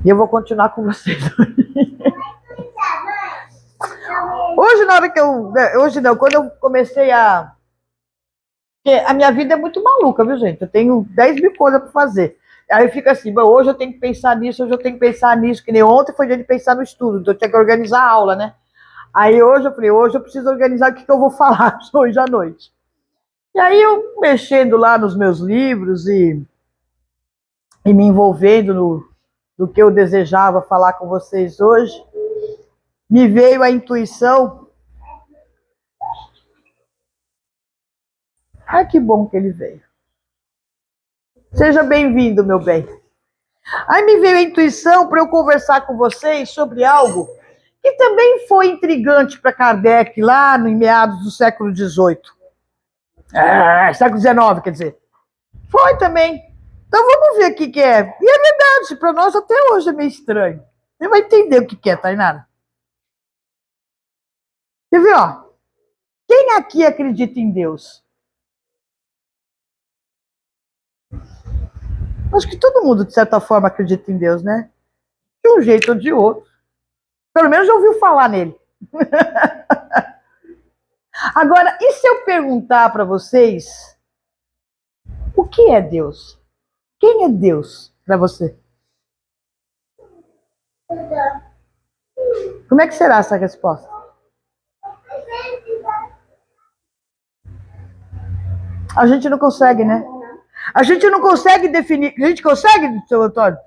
E eu vou continuar com vocês. Hoje, na hora que eu... Hoje não, quando eu comecei a... Porque a minha vida é muito maluca, viu, gente? Eu tenho 10 mil coisas para fazer. Aí fica assim, hoje eu tenho que pensar nisso, hoje eu tenho que pensar nisso, que nem ontem foi dia de pensar no estudo, então eu tinha que organizar a aula, né? Aí hoje eu falei, hoje eu preciso organizar o que eu vou falar hoje à noite. E aí eu mexendo lá nos meus livros e me envolvendo no que eu desejava falar com vocês hoje, me veio a intuição. Ai, que bom que ele veio. Seja bem-vindo, meu bem. Aí me veio a intuição para eu conversar com vocês sobre algo que também foi intrigante para Kardec lá no meados do século XVIII. Século XIX, quer dizer. Foi também. Então vamos ver o que é. E é verdade, para nós até hoje é meio estranho. Você vai entender o que é, Tainara. Quer ver, ó? Quem aqui acredita em Deus? Acho que todo mundo, de certa forma, acredita em Deus, né? De um jeito ou de outro. Pelo menos já ouviu falar nele. Agora, e se eu perguntar para vocês o que é Deus? Quem é Deus para você? Como é que será essa resposta? A gente não consegue, né? A gente não consegue definir. A gente consegue, seu Antônio?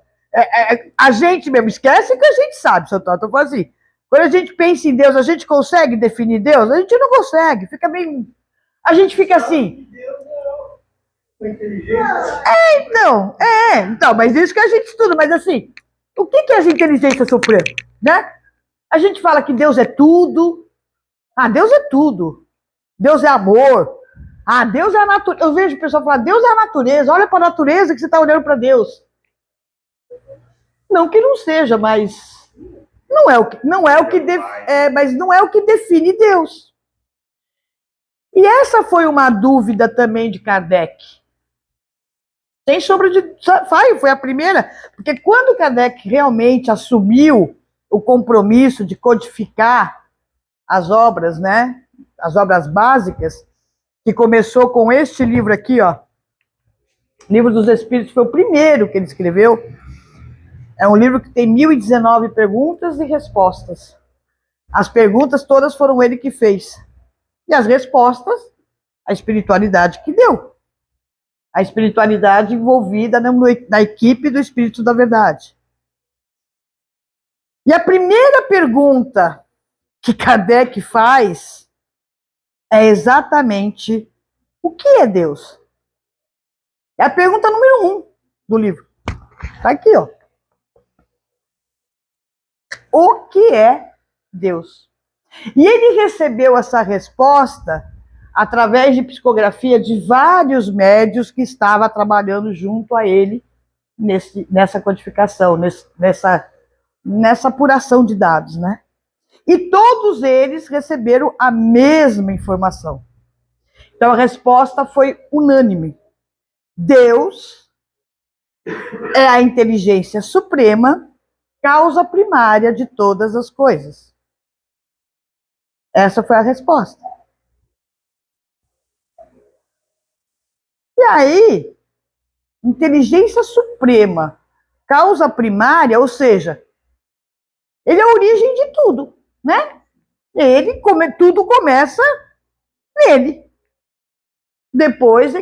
A gente mesmo esquece que a gente sabe, seu Antônio. Estou falando assim. Quando a gente pensa em Deus, a gente consegue definir Deus? A gente não consegue. Fica meio. A gente fica assim. Então, mas isso que a gente estuda, mas assim, o que é a inteligência suprema, né? A gente fala que Deus é tudo. Ah, Deus é tudo. Deus é amor. Ah, Deus é a natureza. Eu vejo o pessoal falar, Deus é a natureza. Olha para a natureza que você está olhando para Deus. Não que não seja, mas mas não é o que define Deus. E essa foi uma dúvida também de Kardec. Sem sombra de... Foi a primeira, porque quando Kardec realmente assumiu o compromisso de codificar as obras, né? As obras básicas, que começou com este livro aqui, ó. Livro dos Espíritos foi o primeiro que ele escreveu. É um livro que tem 1019 perguntas e respostas. As perguntas todas foram ele que fez. E as respostas, a espiritualidade que deu. A espiritualidade envolvida na equipe do Espírito da Verdade. E a primeira pergunta que Kardec faz é exatamente o que é Deus? É a pergunta número 1 do livro. Está aqui, ó. O que é Deus? E ele recebeu essa resposta através de psicografia de vários médios que estavam trabalhando junto a ele nessa codificação, nessa apuração de dados, né? E todos eles receberam a mesma informação. Então a resposta foi unânime. Deus é a inteligência suprema, causa primária de todas as coisas. Essa foi a resposta. E aí, inteligência suprema, causa primária, ou seja, ele é a origem de tudo, né? Tudo começa nele. Depois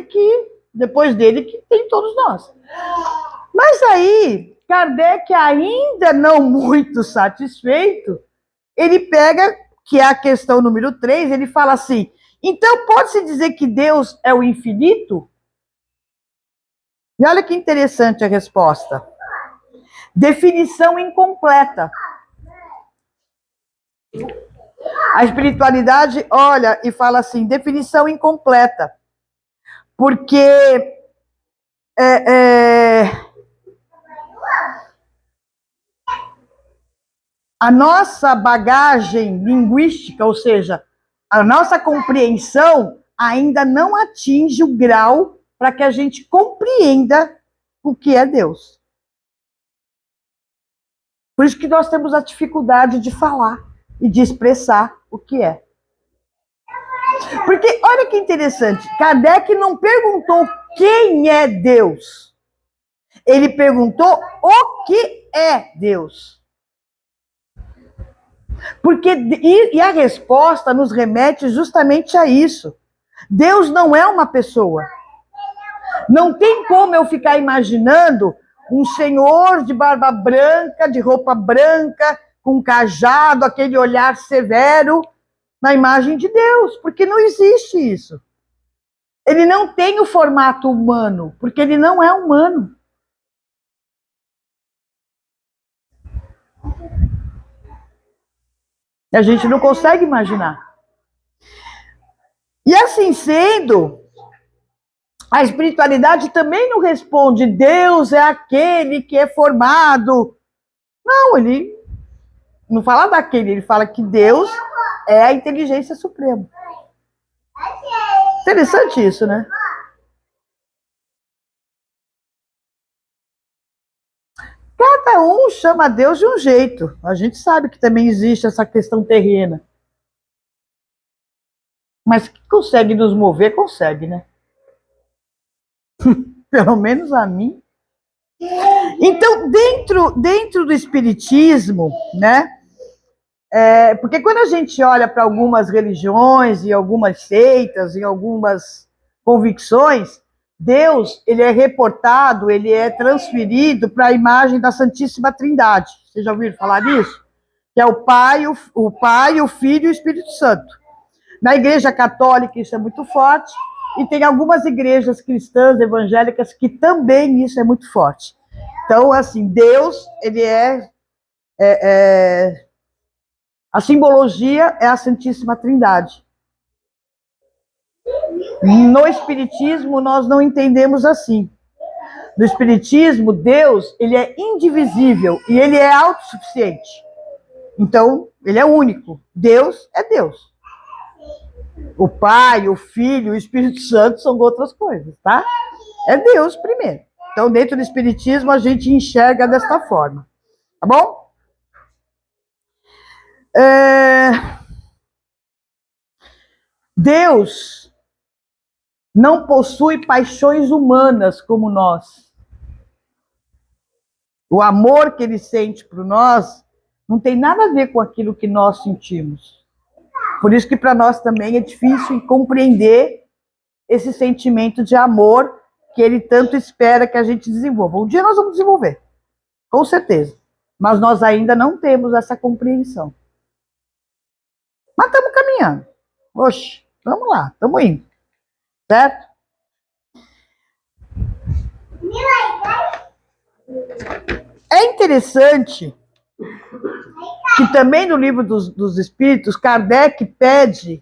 dele que tem todos nós. Mas aí, Kardec, ainda não muito satisfeito, ele pega, que é a questão número 3, ele fala assim, então pode-se dizer que Deus é o infinito? E olha que interessante a resposta. Definição incompleta. A espiritualidade olha e fala assim, definição incompleta. Porque a nossa bagagem linguística, ou seja, a nossa compreensão ainda não atinge o grau para que a gente compreenda o que é Deus. Por isso que nós temos a dificuldade de falar e de expressar o que é. Porque, olha que interessante, Kardec não perguntou quem é Deus. Ele perguntou o que é Deus. Porque, e a resposta nos remete justamente a isso. Deus não é uma pessoa. Não tem como eu ficar imaginando um senhor de barba branca, de roupa branca, com um cajado, aquele olhar severo, na imagem de Deus, porque não existe isso. Ele não tem o formato humano, porque ele não é humano. E a gente não consegue imaginar. E assim sendo, a espiritualidade também não responde, Deus é aquele que é formado. Não, ele não fala daquele, ele fala que Deus é a inteligência suprema. Interessante isso, né? Cada um chama Deus de um jeito. A gente sabe que também existe essa questão terrena. Mas que consegue nos mover, consegue, né? Pelo menos a mim. Então, dentro do espiritismo, né? Porque quando a gente olha para algumas religiões e algumas seitas e algumas convicções, Deus, ele é reportado, ele é transferido para a imagem da Santíssima Trindade. Vocês já ouviram falar disso? Que é o Pai, o Filho e o Espírito Santo. Na Igreja Católica isso é muito forte, e tem algumas igrejas cristãs, evangélicas, que também isso é muito forte. Então, assim, Deus, ele a simbologia é a Santíssima Trindade. No Espiritismo, nós não entendemos assim. No Espiritismo, Deus, ele é indivisível e ele é autossuficiente. Então, ele é único. Deus é Deus. O Pai, o Filho, o Espírito Santo são outras coisas, tá? É Deus primeiro. Então, dentro do Espiritismo, a gente enxerga desta forma. Tá bom? Deus não possui paixões humanas como nós. O amor que ele sente por nós não tem nada a ver com aquilo que nós sentimos. Por isso que para nós também é difícil compreender esse sentimento de amor que ele tanto espera que a gente desenvolva. Um dia nós vamos desenvolver, com certeza. Mas nós ainda não temos essa compreensão. Mas estamos caminhando. Oxe, vamos lá, estamos indo. Certo? É interessante que também no livro dos Espíritos, Kardec pede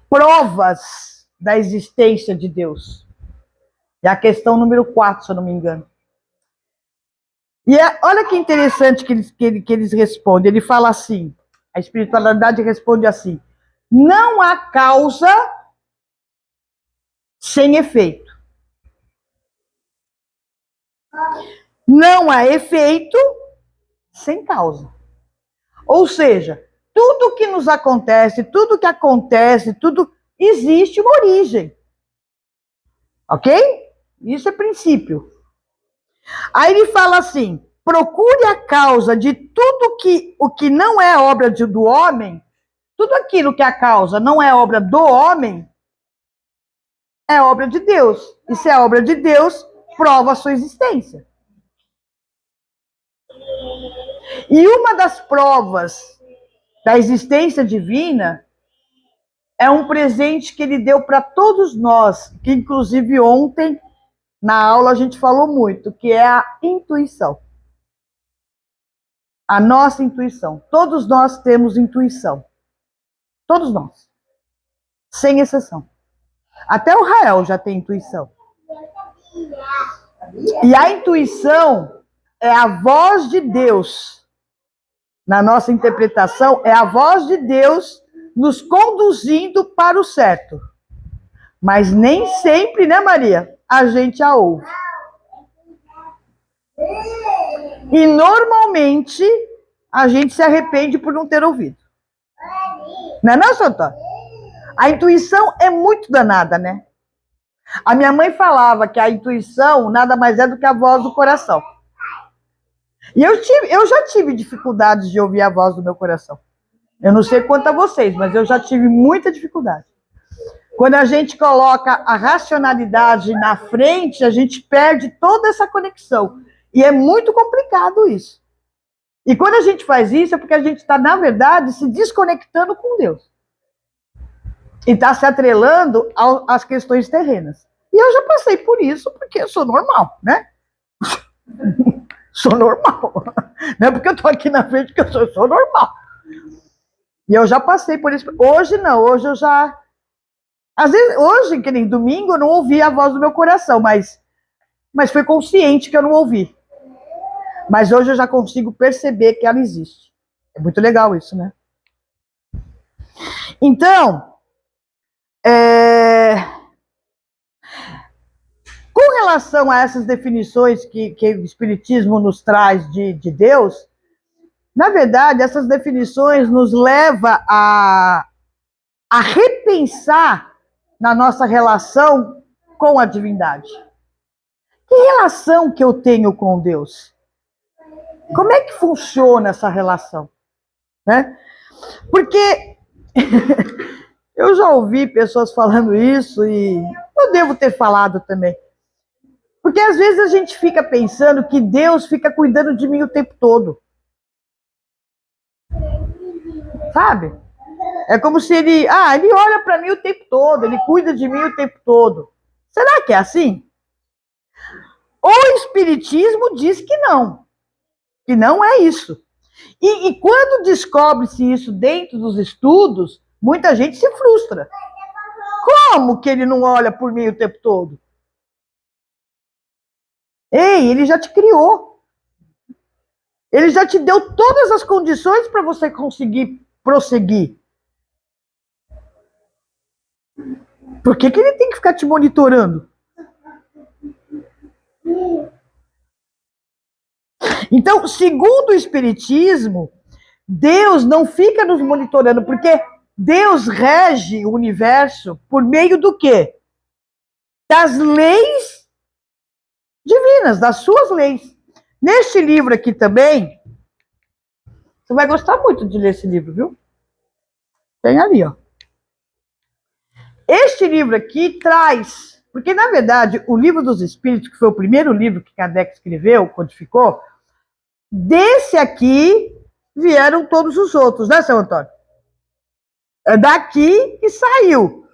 provas da existência de Deus. É a questão número 4, se eu não me engano. E olha que interessante que eles respondem. Ele fala assim, a espiritualidade responde assim, não há causa sem efeito. Não há efeito sem causa. Ou seja, tudo que nos acontece, tudo que acontece, tudo existe uma origem. Ok? Isso é princípio. Aí ele fala assim, procure a causa de tudo o que não é obra do homem, tudo aquilo que é a causa não é obra do homem, é obra de Deus. E se é obra de Deus, prova a sua existência. E uma das provas da existência divina é um presente que ele deu para todos nós, que inclusive ontem, na aula, a gente falou muito, que é a intuição. A nossa intuição. Todos nós temos intuição. Todos nós. Sem exceção. Até o Rael já tem intuição. E a intuição é a voz de Deus. Na nossa interpretação, é a voz de Deus nos conduzindo para o certo. Mas nem sempre, né, Maria? A gente a ouve. E normalmente a gente se arrepende por não ter ouvido. Não é não, seu Antônio? A intuição é muito danada, né? A minha mãe falava que a intuição nada mais é do que a voz do coração. E eu já tive dificuldades de ouvir a voz do meu coração. Eu não sei quanto a vocês, mas eu já tive muita dificuldade. Quando a gente coloca a racionalidade na frente, a gente perde toda essa conexão. E é muito complicado isso. E quando a gente faz isso, é porque a gente está, na verdade, se desconectando com Deus. E está se atrelando às questões terrenas. E eu já passei por isso, porque eu sou normal, né? Sou normal. Não é porque eu estou aqui na frente que eu sou normal. E eu já passei por isso. Hoje não, hoje eu já... Às vezes, hoje, que nem domingo, eu não ouvi a voz do meu coração, mas foi consciente que eu não ouvi. Mas hoje eu já consigo perceber que ela existe. É muito legal isso, né? Então, com relação a essas definições que o Espiritismo nos traz de Deus, na verdade, essas definições nos levam a repensar na nossa relação com a divindade. Que relação que eu tenho com Deus? Como é que funciona essa relação? Né? Porque eu já ouvi pessoas falando isso e eu devo ter falado também. Porque às vezes a gente fica pensando que Deus fica cuidando de mim o tempo todo. Sabe? É como se ele olha para mim o tempo todo, ele cuida de mim o tempo todo. Será que é assim? O Espiritismo diz que não é isso. E quando descobre-se isso dentro dos estudos, muita gente se frustra. Como que ele não olha por mim o tempo todo? Ei, ele já te criou. Ele já te deu todas as condições para você conseguir prosseguir. Por que ele tem que ficar te monitorando? Então, segundo o Espiritismo, Deus não fica nos monitorando, porque Deus rege o universo por meio do quê? Das leis divinas, das suas leis. Neste livro aqui também, você vai gostar muito de ler esse livro, viu? Tem ali, ó. Este livro aqui traz, porque na verdade o Livro dos Espíritos, que foi o primeiro livro que Kardec escreveu, codificou, desse aqui vieram todos os outros, né, seu Antônio? É daqui que saiu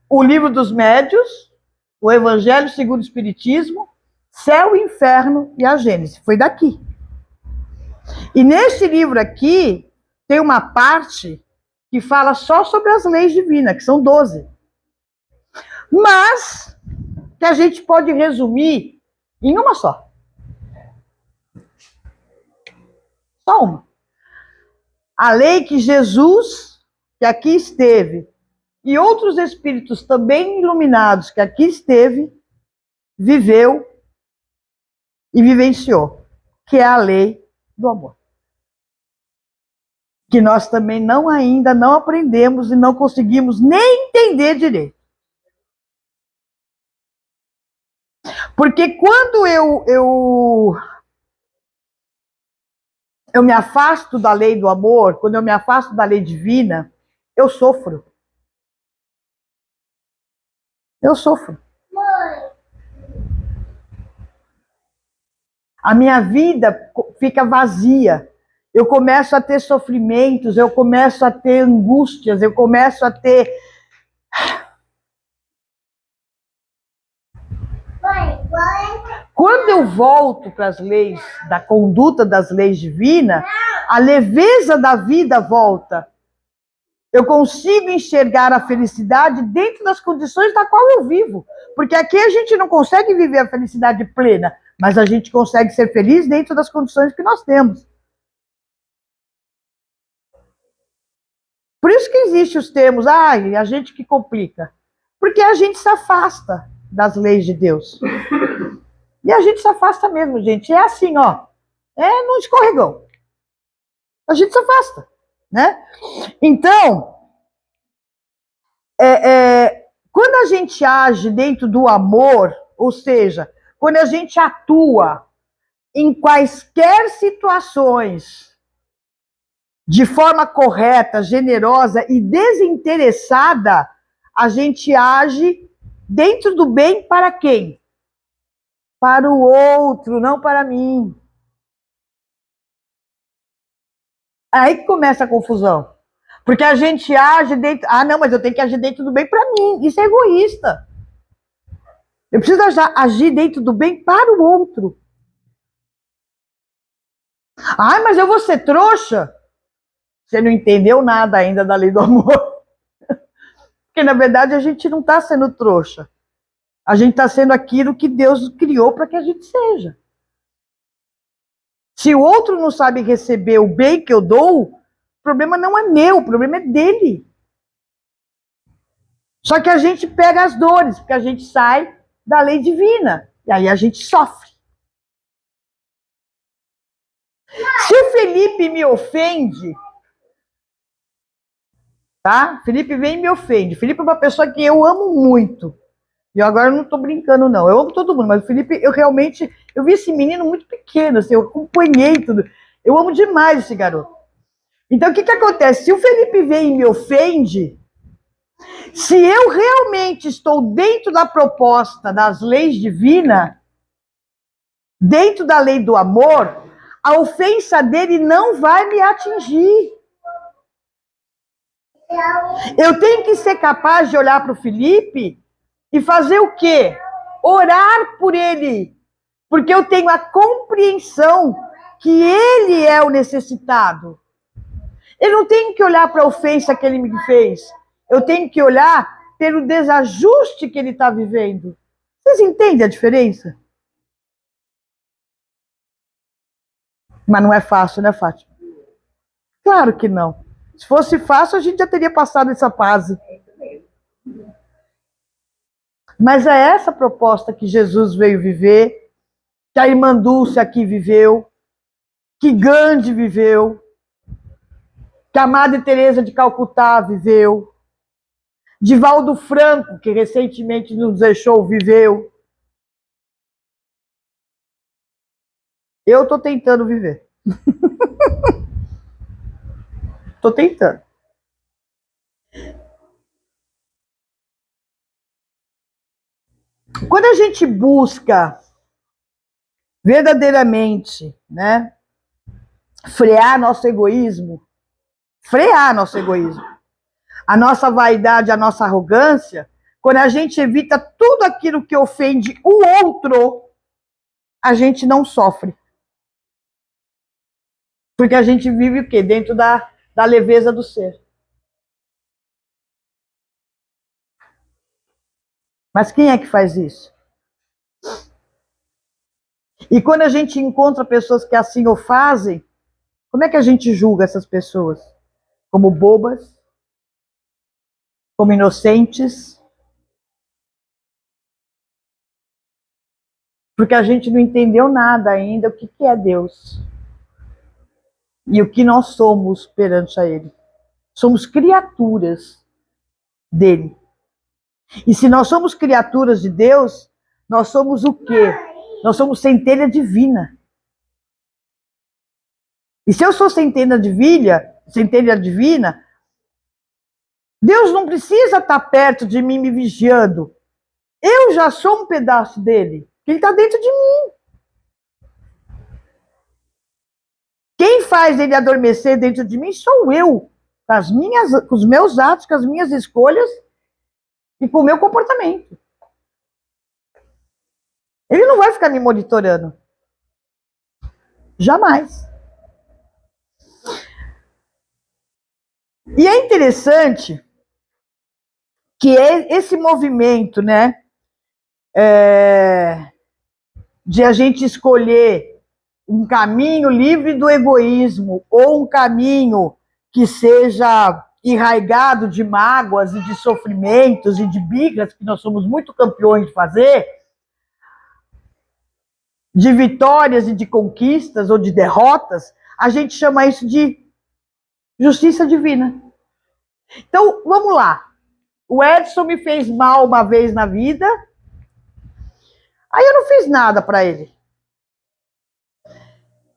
o Livro dos Médios, o Evangelho segundo o Espiritismo, Céu e Inferno e a Gênese. Foi daqui. E neste livro aqui tem uma parte que fala só sobre as leis divinas, que são 12. Mas que a gente pode resumir em uma só. Só uma. A lei que Jesus, que aqui esteve, e outros espíritos também iluminados que aqui esteve, viveu e vivenciou, que é a lei do amor. Que nós também ainda não aprendemos e não conseguimos nem entender direito. Porque quando eu me afasto da lei do amor, quando eu me afasto da lei divina, eu sofro. Eu sofro. A minha vida fica vazia. Eu começo a ter sofrimentos, eu começo a ter angústias, eu começo a ter... Quando eu volto para as leis da conduta das leis divinas, a leveza da vida volta. Eu consigo enxergar a felicidade dentro das condições da qual eu vivo. Porque aqui a gente não consegue viver a felicidade plena, mas a gente consegue ser feliz dentro das condições que nós temos. Por isso que existem os termos, a gente que complica. Porque a gente se afasta das leis de Deus. E a gente se afasta mesmo, gente. É assim, ó. no escorregão. A gente se afasta, né? Então, quando a gente age dentro do amor, ou seja, quando a gente atua em quaisquer situações de forma correta, generosa e desinteressada, a gente age dentro do bem para quem? Para o outro, não para mim. Aí que começa a confusão. Porque a gente age dentro... não, mas eu tenho que agir dentro do bem para mim. Isso é egoísta. Eu preciso agir dentro do bem para o outro. Mas eu vou ser trouxa? Você não entendeu nada ainda da lei do amor. Porque, na verdade, a gente não está sendo trouxa. A gente está sendo aquilo que Deus criou para que a gente seja. Se o outro não sabe receber o bem que eu dou, o problema não é meu, o problema é dele. Só que a gente pega as dores, porque a gente sai da lei divina. E aí a gente sofre. Se o Felipe me ofende, tá? Felipe vem e me ofende. Felipe é uma pessoa que eu amo muito. E eu agora não tô brincando, não. Eu amo todo mundo, mas o Felipe, eu vi esse menino muito pequeno, assim, eu acompanhei tudo. Eu amo demais esse garoto. Então, o que acontece? Se o Felipe vem e me ofende, se eu realmente estou dentro da proposta das leis divinas, dentro da lei do amor, a ofensa dele não vai me atingir. Eu tenho que ser capaz de olhar para o Felipe e fazer o quê? Orar por ele. Porque eu tenho a compreensão que ele é o necessitado. Eu não tenho que olhar para a ofensa que ele me fez. Eu tenho que olhar pelo desajuste que ele está vivendo. Vocês entendem a diferença? Mas não é fácil, né, Fátima? Claro que não. Se fosse fácil, a gente já teria passado essa fase. Mas é essa proposta que Jesus veio viver, que a irmã Dulce aqui viveu, que Gandhi viveu, que a Madre Teresa de Calcutá viveu, Divaldo Franco, que recentemente nos deixou, viveu. Eu estou tentando viver. Estou tentando. Quando a gente busca verdadeiramente, né, frear nosso egoísmo, a nossa vaidade, a nossa arrogância, quando a gente evita tudo aquilo que ofende o outro, a gente não sofre. Porque a gente vive o quê? Dentro da leveza do ser. Mas quem é que faz isso? E quando a gente encontra pessoas que assim o fazem, como é que a gente julga essas pessoas? Como bobas? Como inocentes? Porque a gente não entendeu nada ainda o que é Deus. E o que nós somos perante a Ele. Somos criaturas dele. E se nós somos criaturas de Deus, nós somos o quê? Nós somos centelha divina. E se eu sou centelha divina, Deus não precisa estar perto de mim me vigiando. Eu já sou um pedaço dele. Ele está dentro de mim. Quem faz ele adormecer dentro de mim sou eu. Com os meus atos, com as minhas escolhas e com o meu comportamento. Ele não vai ficar me monitorando. Jamais. E é interessante que esse movimento, né, de a gente escolher um caminho livre do egoísmo ou um caminho que seja enraigado de mágoas e de sofrimentos e de birras, que nós somos muito campeões de fazer, de vitórias e de conquistas ou de derrotas, a gente chama isso de justiça divina. Então, vamos lá. O Edson me fez mal uma vez na vida, aí eu não fiz nada para ele.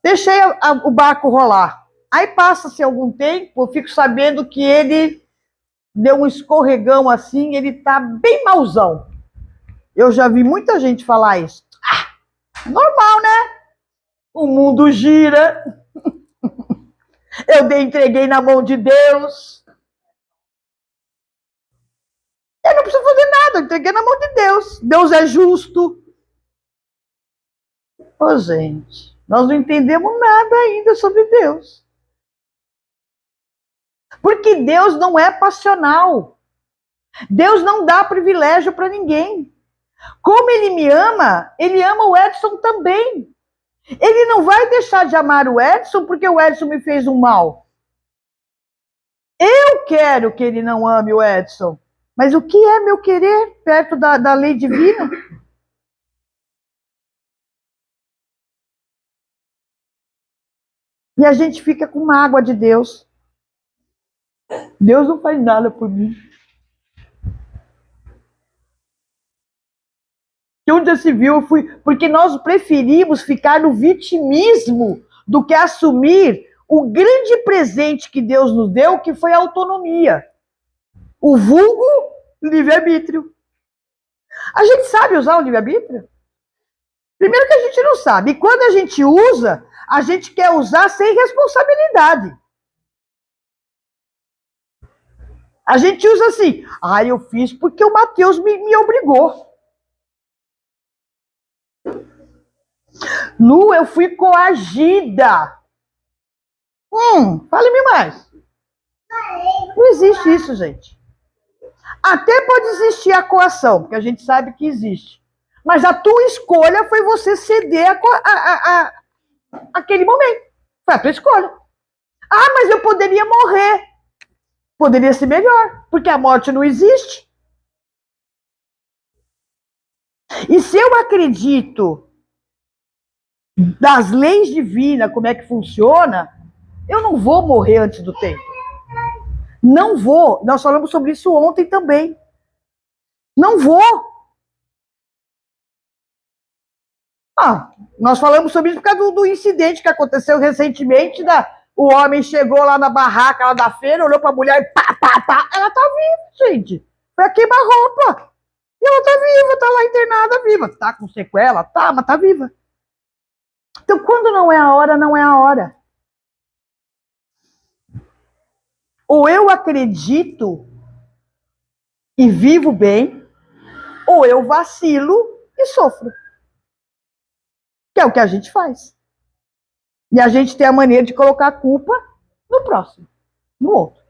Deixei o barco rolar. Aí passa-se algum tempo, eu fico sabendo que ele deu um escorregão assim, ele tá bem mauzão. Eu já vi muita gente falar isso. Normal, né? O mundo gira. Eu entreguei na mão de Deus. Eu não preciso fazer nada, eu entreguei na mão de Deus. Deus é justo. Ô, gente, nós não entendemos nada ainda sobre Deus. Porque Deus não é passional. Deus não dá privilégio para ninguém. Como ele me ama, ele ama o Edson também. Ele não vai deixar de amar o Edson porque o Edson me fez um mal. Eu quero que ele não ame o Edson. Mas o que é meu querer perto da lei divina? E a gente fica com mágoa de Deus. Deus não faz nada por mim. Que onde já se viu, eu fui. Porque nós preferimos ficar no vitimismo do que assumir o grande presente que Deus nos deu, que foi a autonomia. O vulgo livre-arbítrio. A gente sabe usar o livre-arbítrio? Primeiro que a gente não sabe. E quando a gente usa, a gente quer usar sem responsabilidade. A gente usa assim, eu fiz porque o Mateus me obrigou. Lu, eu fui coagida. Fale-me mais. Não existe isso, gente. Até pode existir a coação, porque a gente sabe que existe. Mas a tua escolha foi você ceder aquele momento. Foi a tua escolha. Mas eu poderia morrer. Poderia ser melhor, porque a morte não existe. E se eu acredito das leis divinas, como é que funciona, eu não vou morrer antes do tempo. Não vou. Nós falamos sobre isso ontem também. Não vou. Nós falamos sobre isso por causa do incidente que aconteceu recentemente. O homem chegou lá na barraca lá da feira, olhou para a mulher e pá. Ela tá viva, gente. Foi queima-roupa. E ela tá viva, tá lá internada, viva. Tá com sequela? Tá, mas tá viva. Então, quando não é a hora, não é a hora. Ou eu acredito e vivo bem, ou eu vacilo e sofro. Que é o que a gente faz. E a gente tem a maneira de colocar a culpa no próximo, no outro.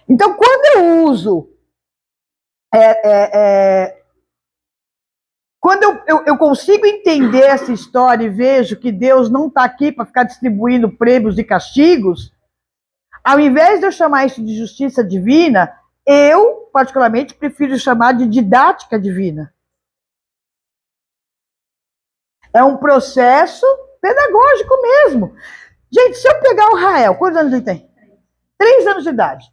Então, quando eu uso... Quando eu consigo entender essa história e vejo que Deus não está aqui para ficar distribuindo prêmios e castigos, ao invés de eu chamar isso de justiça divina, eu, particularmente, prefiro chamar de didática divina. É um processo pedagógico mesmo. Gente, se eu pegar o Rael, quantos anos ele tem? 3 anos de idade.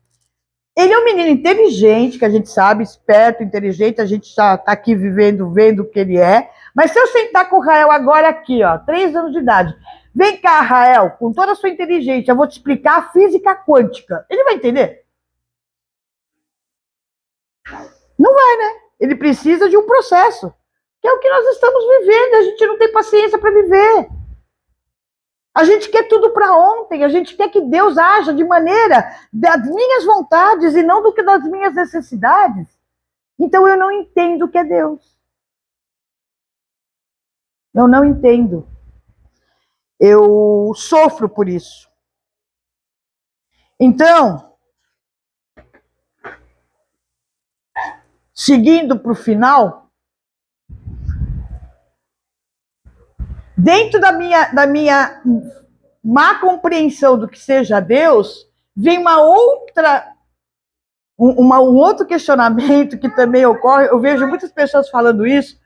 Ele é um menino inteligente, que a gente sabe, esperto, inteligente, a gente já está aqui vivendo, vendo o que ele é. Mas se eu sentar com o Rael agora aqui, 3 anos de idade, vem cá, Rael, com toda a sua inteligência, eu vou te explicar a física quântica. Ele vai entender? Não vai, né? Ele precisa de um processo, que é o que nós estamos vivendo, a gente não tem paciência para viver. A gente quer tudo para ontem, a gente quer que Deus haja de maneira das minhas vontades e não do que das minhas necessidades. Então eu não entendo o que é Deus. Eu não entendo. Eu sofro por isso. Então, seguindo para o final, dentro da minha má compreensão do que seja Deus, vem um outro questionamento que também ocorre. Eu vejo muitas pessoas falando isso.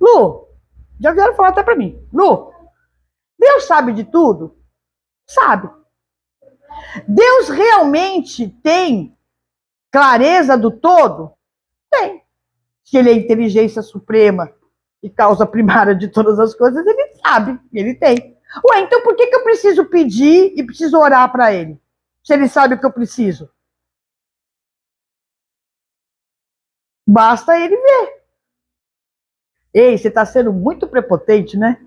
Lu, Já vieram falar até para mim. Lu, Deus sabe de tudo? Sabe. Deus realmente tem clareza do todo? Tem. Se ele é a inteligência suprema e causa primária de todas as coisas, ele sabe, ele tem. Ué, então por que eu preciso pedir e preciso orar para ele? Se ele sabe o que eu preciso? Basta ele ver. Ei, você está sendo muito prepotente, né?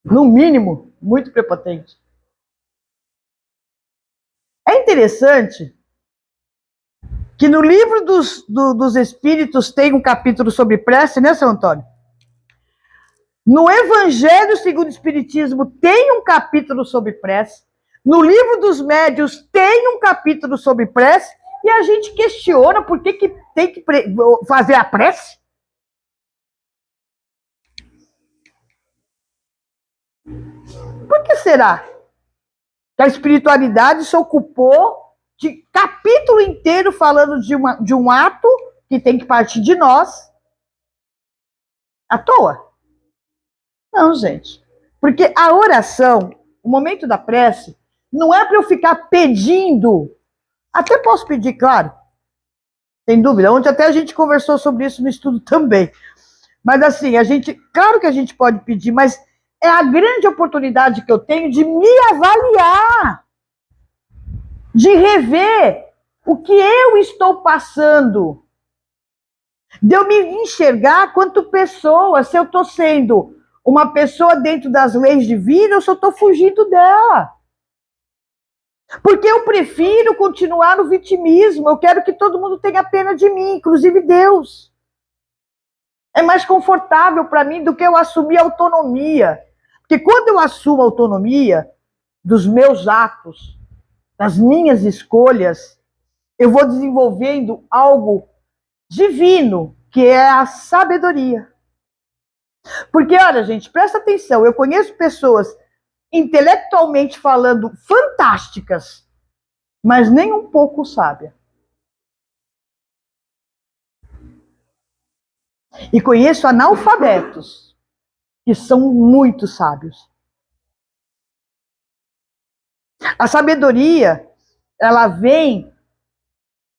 No mínimo, muito prepotente. É interessante que no livro dos Espíritos tem um capítulo sobre prece, né, seu Antônio? No Evangelho segundo o Espiritismo tem um capítulo sobre prece. No livro dos Médiuns tem um capítulo sobre prece. E a gente questiona por que tem que fazer a prece. Por que será que a espiritualidade se ocupou de capítulo inteiro falando de um ato que tem que partir de nós à toa? Não, gente. Porque a oração, o momento da prece, não é para eu ficar pedindo. Até posso pedir, claro. Sem dúvida. Ontem até a gente conversou sobre isso no estudo também. Mas assim, claro que a gente pode pedir, mas é a grande oportunidade que eu tenho de me avaliar, de rever o que eu estou passando, de eu me enxergar quanto pessoa, se eu estou sendo uma pessoa dentro das leis divinas ou se eu estou fugindo dela. Porque eu prefiro continuar no vitimismo, eu quero que todo mundo tenha pena de mim, inclusive Deus. É mais confortável para mim do que eu assumir a autonomia. Porque quando eu assumo a autonomia dos meus atos, das minhas escolhas, eu vou desenvolvendo algo divino, que é a sabedoria. Porque, olha, gente, presta atenção, eu conheço pessoas intelectualmente falando fantásticas, mas nem um pouco sábia. E conheço analfabetos que são muito sábios. A sabedoria, ela vem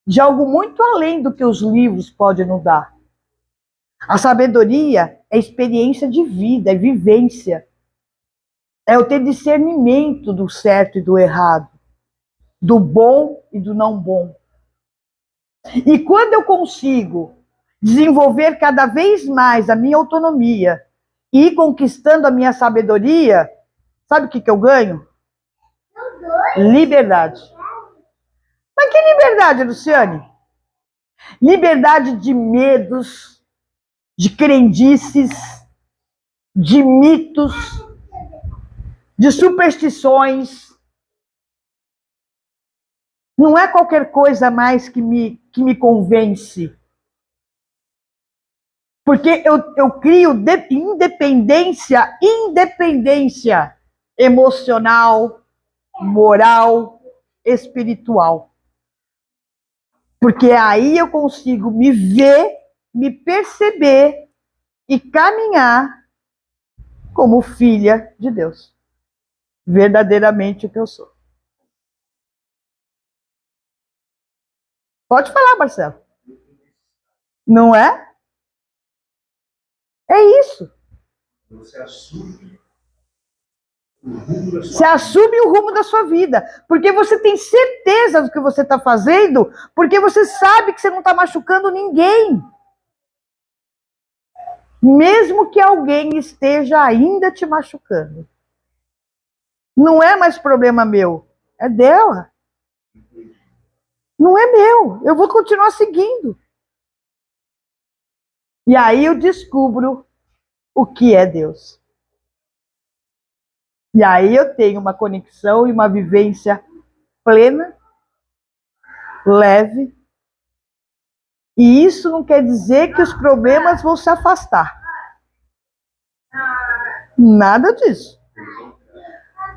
de algo muito além do que os livros podem nos dar. A sabedoria é experiência de vida, é vivência. É eu ter discernimento do certo e do errado, do bom e do não bom. E quando eu consigo desenvolver cada vez mais a minha autonomia e ir conquistando a minha sabedoria, sabe o que eu ganho? Liberdade. Mas que liberdade, Luciane? Liberdade de medos, de crendices, de mitos, de superstições. Não é qualquer coisa mais que me convence. Porque eu crio independência emocional, moral, espiritual. Porque aí eu consigo me ver, me perceber e caminhar como filha de Deus. Verdadeiramente o que eu sou. Pode falar, Marcelo. Não é? É isso. Você assume o rumo da sua vida. Porque você tem certeza do que você está fazendo, porque você sabe que você não está machucando ninguém. Mesmo que alguém esteja ainda te machucando. Não é mais problema meu, é dela. Não é meu, eu vou continuar seguindo. E aí eu descubro o que é Deus. E aí eu tenho uma conexão e uma vivência plena, leve. E isso não quer dizer que os problemas vão se afastar. Nada disso.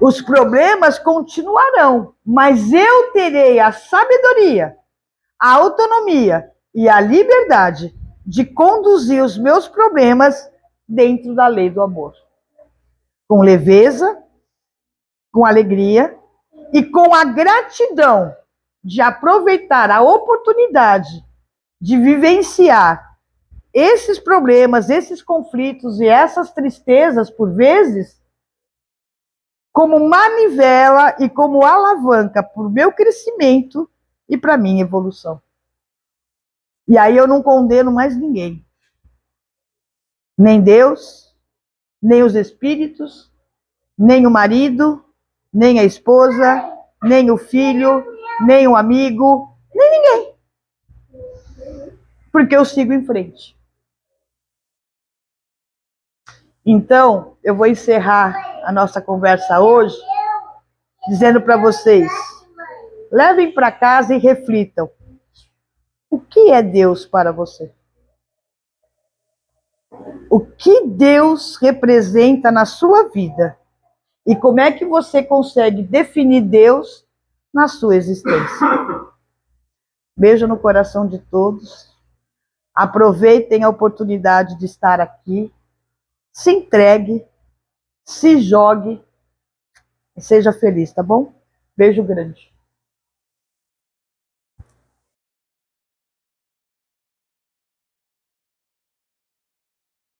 Os problemas continuarão, mas eu terei a sabedoria, a autonomia e a liberdade de conduzir os meus problemas dentro da lei do amor. Com leveza, com alegria e com a gratidão de aproveitar a oportunidade de vivenciar esses problemas, esses conflitos e essas tristezas, por vezes, como manivela e como alavanca para o meu crescimento e para a minha evolução. E aí eu não condeno mais ninguém. Nem Deus, nem os espíritos, nem o marido, nem a esposa, nem o filho, nem o amigo, nem ninguém. Porque eu sigo em frente. Então, eu vou encerrar a nossa conversa hoje dizendo para vocês, levem para casa e reflitam. O que é Deus para você? O que Deus representa na sua vida? E como é que você consegue definir Deus na sua existência? Beijo no coração de todos. Aproveitem a oportunidade de estar aqui. Se entregue, se jogue e seja feliz, tá bom? Beijo grande.